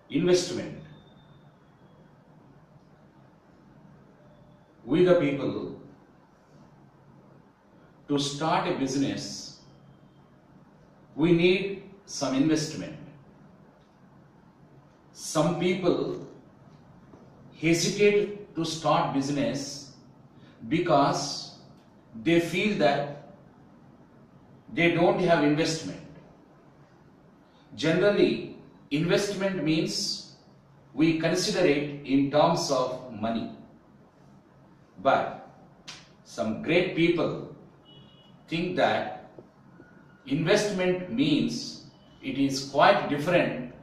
investment. We the people, to start a business, we need some investment. Some people hesitate to start business because they feel that they don't have investment. Generally, investment means we consider it in terms of money. But some great people think that investment means it is quite different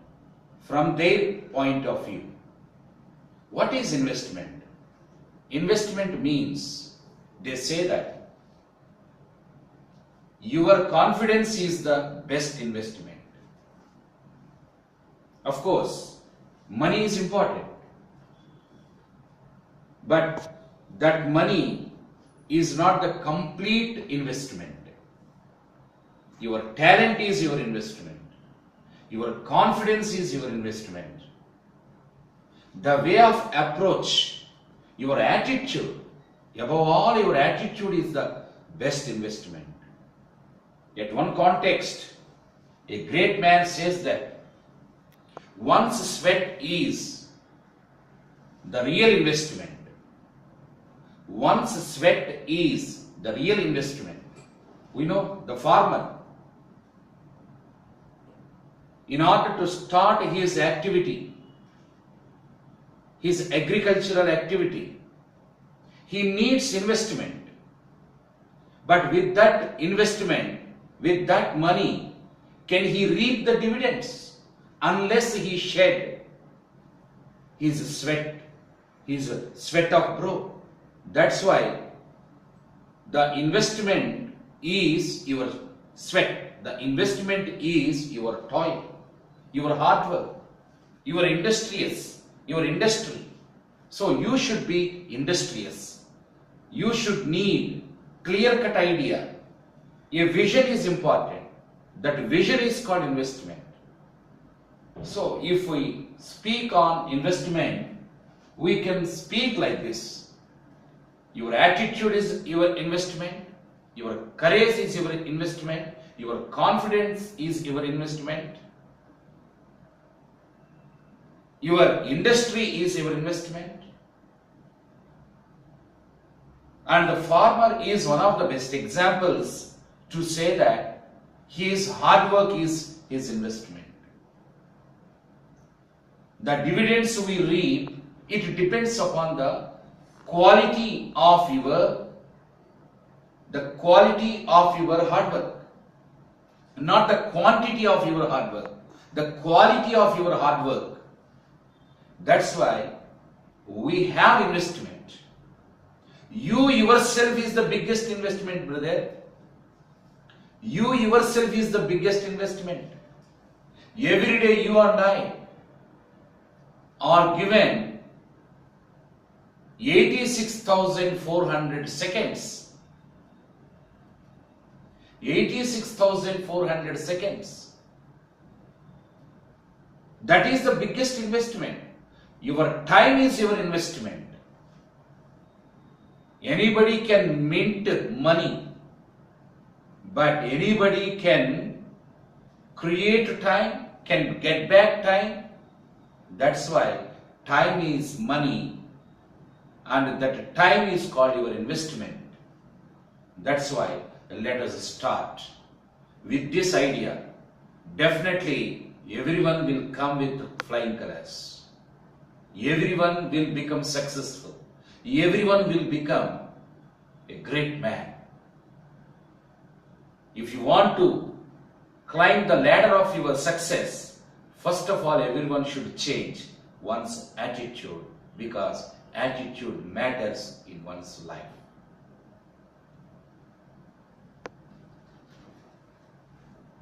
from their point of view. What is investment? Investment means they say that your confidence is the best investment. Of course, money is important, but that money is not the complete investment. Your talent is your investment. Your confidence is your investment. The way of approach, your attitude, above all, your attitude is the best investment. At one context, a great man says that one's sweat is the real investment. One's sweat is the real investment. We know the farmer, in order to start his activity, his agricultural activity, he needs investment. But with that investment, with that money, can he reap the dividends? Unless he shed his sweat of brow. That's why the investment is your sweat. The investment is your toil, your hard work, your industry. So you should be industrious. You should need clear-cut idea. A vision is important. That vision is called investment. So if we speak on investment, we can speak like this. Your attitude is your investment. Your courage is your investment. Your confidence is your investment. Your industry is your investment. And the farmer is one of the best examples to say that his hard work is his investment. The dividends we reap, it depends upon the quality of your hard work, not the quantity of your hard work, the quality of your hard work. That's why we have investment. You yourself is the biggest investment, brother. You yourself is the biggest investment. Every day you and I are given 86,400 seconds. 86,400 seconds. That is the biggest investment. Your time is your investment. Anybody can mint money, but anybody can create time, can get back time. That's why time is money, and that time is called your investment. That's why let us start with this idea. Definitely everyone will come with flying colors. Everyone will become successful. Everyone will become a great man. If you want to climb the ladder of your success, first of all, everyone should change one's attitude, because attitude matters in one's life.